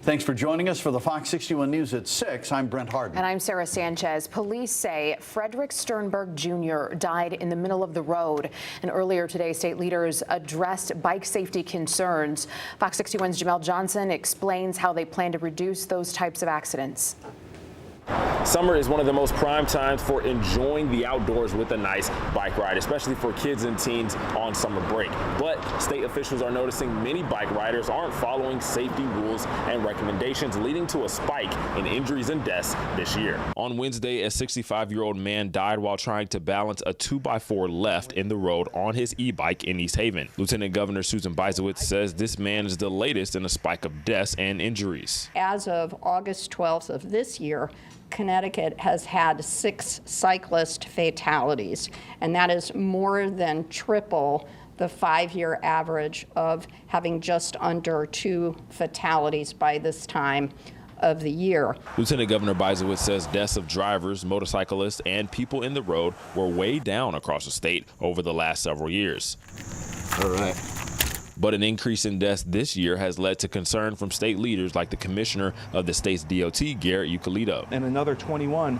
Thanks for joining us for the Fox 61 News at 6. I'm Brent Harden. And I'm Sarah Sanchez. Police say Frederick Sternberg Jr. died in the middle of the road. And earlier today, state leaders addressed bike safety concerns. Fox 61's Jamel Johnson explains how they plan to reduce those types of accidents. Summer is one of the most prime times for enjoying the outdoors with a nice bike ride, especially for kids and teens on summer break. But state officials are noticing many bike riders aren't following safety rules and recommendations, leading to a spike in injuries and deaths this year. On Wednesday, a 65-year-old man died while trying to balance a 2x4 left in the road on his e-bike in East Haven. Lieutenant Governor Susan Bysiewicz says this man is the latest in a spike of deaths and injuries. As of August 12th of this year, Connecticut has had 6 cyclist fatalities, and that is more than triple the 5-year average of having just under 2 fatalities by this time of the year. Lieutenant Governor Bysiewicz says deaths of drivers, motorcyclists, and people in the road were way down across the state over the last several years. All right. But an increase in deaths this year has led to concern from state leaders like the commissioner of the state's DOT, Garrett Euclidito. And another 21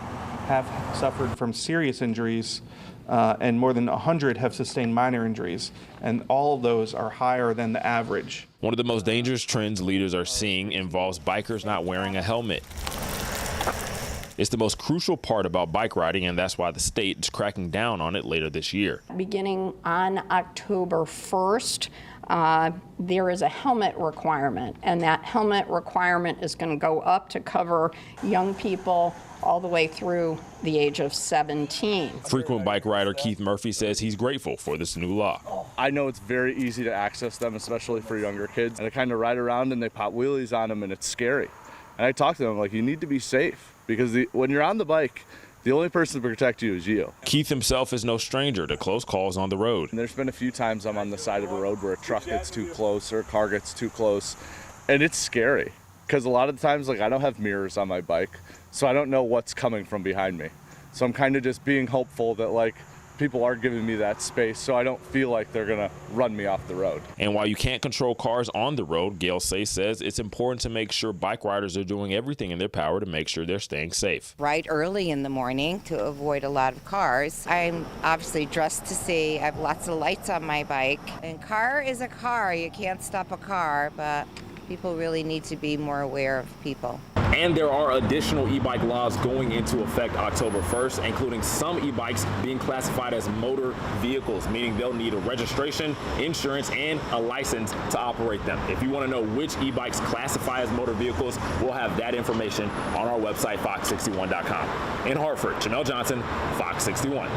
have suffered from serious injuries, and more than 100 have sustained minor injuries. And all of those are higher than the average. One of the most dangerous trends leaders are seeing involves bikers not wearing a helmet. It's the most crucial part about bike riding, and that's why the state is cracking down on it later this year. Beginning on October 1st, there is a helmet requirement, and that helmet requirement is going to go up to cover young people all the way through the age of 17. Frequent bike rider Keith Murphy says he's grateful for this new law. I know it's very easy to access them, especially for younger kids, and they kind of ride around and they pop wheelies on them, and it's scary. And I talk to them like, you need to be safe, because when you're on the bike, the only person to protect you is you. Keith himself is no stranger to close calls on the road. And there's been a few times I'm on the side of a road where a truck gets too close or a car gets too close, and it's scary. Because a lot of the times, like, I don't have mirrors on my bike, so I don't know what's coming from behind me. So I'm kind of just being hopeful that, like, people are giving me that space so I don't feel like they're gonna run me off the road. And while you can't control cars on the road, Gail Say says it's important to make sure bike riders are doing everything in their power to make sure they're staying safe. Ride early in the morning to avoid a lot of cars. I'm obviously dressed to see. I have lots of lights on my bike. And car is a car. You can't stop a car, but people really need to be more aware of people. And there are additional e-bike laws going into effect October 1st, including some e-bikes being classified as motor vehicles, meaning they'll need a registration, insurance, and a license to operate them. If you want to know which e-bikes classify as motor vehicles, we'll have that information on our website, fox61.com. In Hartford, Jamel Johnson, Fox 61.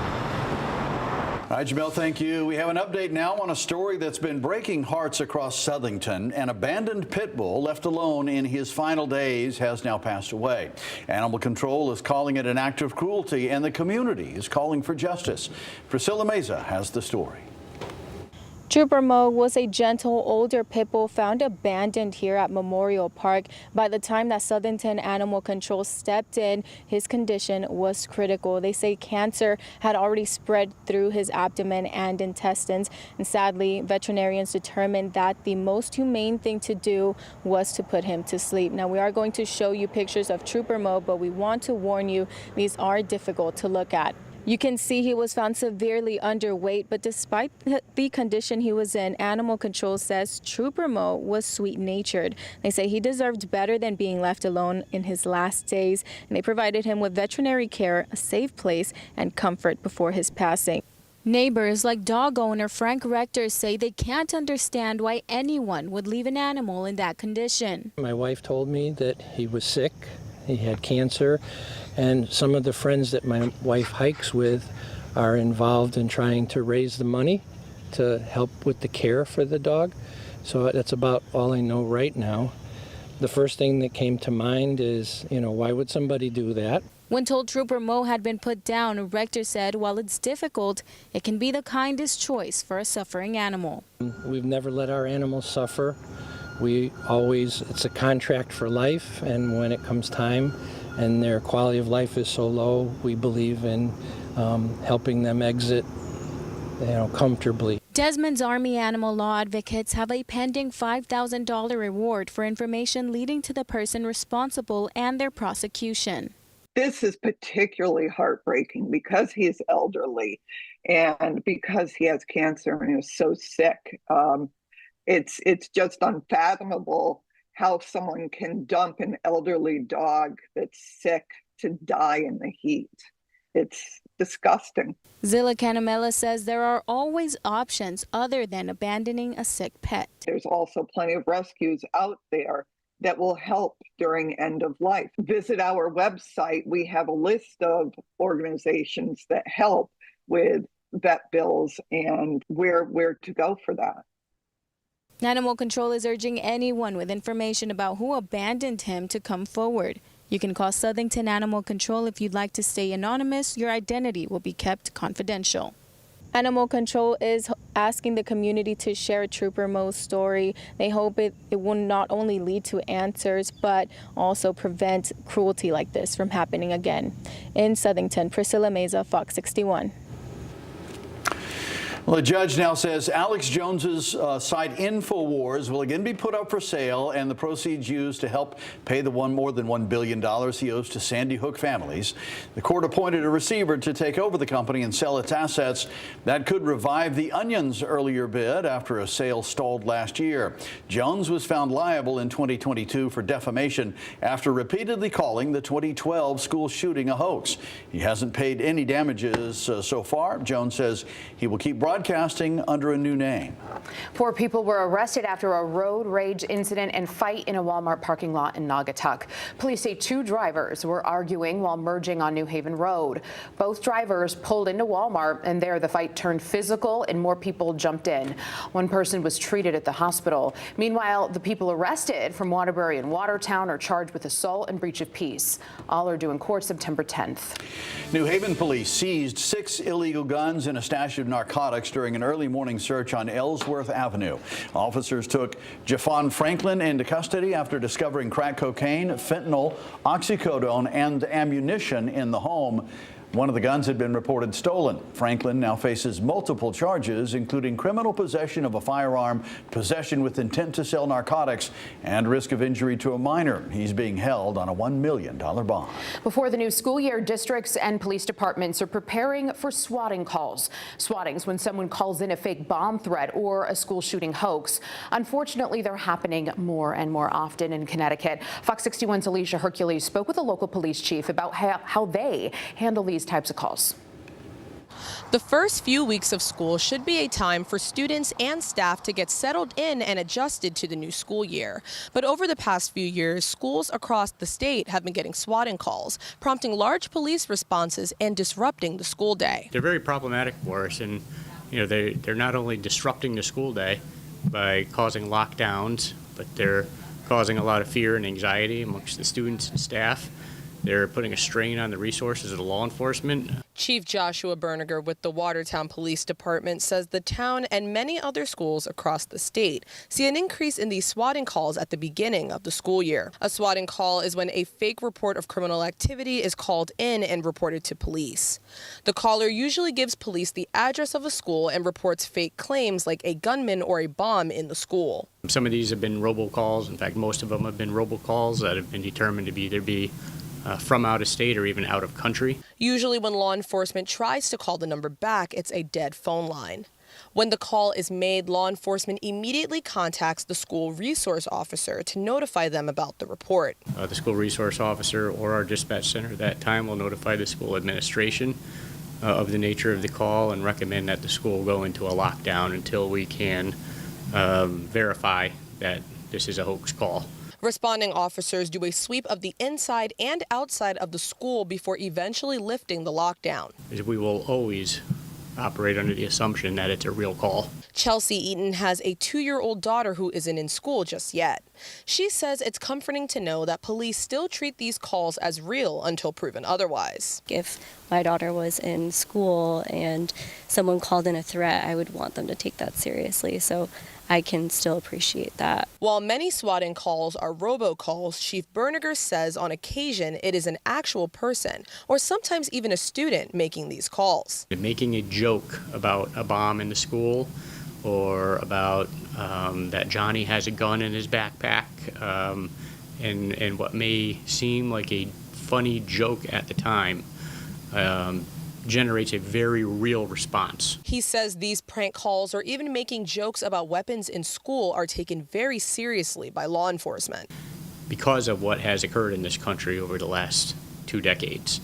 All right, Jamel, thank you. We have an update now on a story that's been breaking hearts across Southington. An abandoned pit bull left alone in his final days has now passed away. Animal Control is calling it an act of cruelty, and the community is calling for justice. Priscilla Meza has the story. Trooper Mo was a gentle older pit bull found abandoned here at Memorial Park. By the time that Southington Animal Control stepped in, his condition was critical. They say cancer had already spread through his abdomen and intestines. And sadly, veterinarians determined that the most humane thing to do was to put him to sleep. Now, we are going to show you pictures of Trooper Mo, but we want to warn you, these are difficult to look at. You can see he was found severely underweight, but despite the condition he was in, Animal Control says Trooper Mo was sweet-natured. They say he deserved better than being left alone in his last days, and they provided him with veterinary care, a safe place, and comfort before his passing. Neighbors like dog owner Frank Rector say they can't understand why anyone would leave an animal in that condition. My wife told me that he was sick, he had cancer, and some of the friends that my wife hikes with are involved in trying to raise the money to help with the care for the dog. So that's about all I know right now. The first thing that came to mind is, why would somebody do that? When told Trooper Mo had been put down, Rector said while it's difficult, it can be the kindest choice for a suffering animal. We've never let our animals suffer. It's a contract for life, and when it comes time and their quality of life is so low, we believe in helping them exit, comfortably. Desmond's Army animal law advocates have a pending $5,000 reward for information leading to the person responsible and their prosecution. This is particularly heartbreaking because he is elderly and because he has cancer and is so sick. It's just unfathomable how someone can dump an elderly dog that's sick to die in the heat. It's disgusting. Zilla Canamela says there are always options other than abandoning a sick pet. There's also plenty of rescues out there that will help during end of life. Visit our website. We have a list of organizations that help with vet bills and where to go for that. Animal Control is urging anyone with information about who abandoned him to come forward. You can call Southington Animal Control if you'd like to stay anonymous. Your identity will be kept confidential. Animal Control is asking the community to share Trooper Mo's story. They hope it will not only lead to answers, but also prevent cruelty like this from happening again. In Southington, Priscilla Meza, Fox 61. Well, the judge now says Alex Jones's site InfoWars will again be put up for sale, and the proceeds used to help pay the more than $1 billion he owes to Sandy Hook families. The court appointed a receiver to take over the company and sell its assets. That could revive the Onion's earlier bid after a sale stalled last year. Jones was found liable in 2022 for defamation after repeatedly calling the 2012 school shooting a hoax. He hasn't paid any damages so far. Jones says he will keep broadcasting under a new name. 4 people were arrested after a road rage incident and fight in a Walmart parking lot in Naugatuck. Police say 2 drivers were arguing while merging on New Haven Road. Both drivers pulled into Walmart, and there the fight turned physical and more people jumped in. 1 person was treated at the hospital. Meanwhile, the people arrested from Waterbury and Watertown are charged with assault and breach of peace. All are due in court September 10th. New Haven police seized 6 illegal guns and a stash of narcotics during an early morning search on Ellsworth Avenue. Officers took Javon Franklin into custody after discovering crack cocaine, fentanyl, oxycodone, and ammunition in the home. One of the guns had been reported stolen. Franklin now faces multiple charges, including criminal possession of a firearm, possession with intent to sell narcotics, and risk of injury to a minor. He's being held on a $1 million bond. Before the new school year, districts and police departments are preparing for swatting calls. Swatting's when someone calls in a fake bomb threat or a school shooting hoax. Unfortunately, they're happening more and more often in Connecticut. Fox 61's Alicia Hercules spoke with a local police chief about how they handle these types of calls. The first few weeks of school should be a time for students and staff to get settled in and adjusted to the new school year. But over the past few years, schools across the state have been getting swatting calls, prompting large police responses and disrupting the school day. They're very problematic for us, and they're not only disrupting the school day by causing lockdowns, but they're causing a lot of fear and anxiety amongst the students and staff. They're putting a strain on the resources of the law enforcement. Chief Joshua Berniger with the Watertown Police Department says the town and many other schools across the state see an increase in these swatting calls at the beginning of the school year. A swatting call is when a fake report of criminal activity is called in and reported to police. The caller usually gives police the address of a school and reports fake claims like a gunman or a bomb in the school. Some of these have been robocalls. In fact, most of them have been robocalls that have been determined to either be from out of state or even out of country. Usually when law enforcement tries to call the number back, it's a dead phone line. When the call is made, law enforcement immediately contacts the school resource officer to notify them about the report. The school resource officer or our dispatch center at that time will notify the school administration of the nature of the call and recommend that the school go into a lockdown until we can verify that this is a hoax call. Responding officers do a sweep of the inside and outside of the school before eventually lifting the lockdown. We will always operate under the assumption that it's a real call. Chelsea Eaton has a 2-year-old daughter who isn't in school just yet. She says it's comforting to know that police still treat these calls as real until proven otherwise. If my daughter was in school and someone called in a threat, I would want them to take that seriously. So I can still appreciate that. While many swatting calls are robocalls, Chief Berniger says on occasion it is an actual person or sometimes even a student making these calls. Making a joke about a bomb in the school or about that Johnny has a gun in his backpack, and what may seem like a funny joke at the time generates a very real response. He says these prank calls or even making jokes about weapons in school are taken very seriously by law enforcement. Because of what has occurred in this country over the last 2 decades,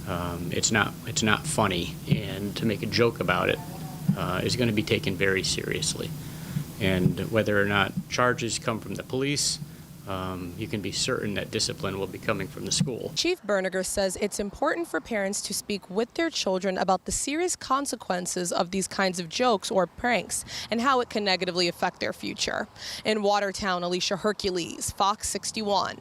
it's not funny, and to make a joke about it is going to be taken very seriously. And whether or not charges come from the police, you can be certain that discipline will be coming from the school. Chief Berniger says it's important for parents to speak with their children about the serious consequences of these kinds of jokes or pranks and how it can negatively affect their future. In Watertown, Alicia Hercules, Fox 61.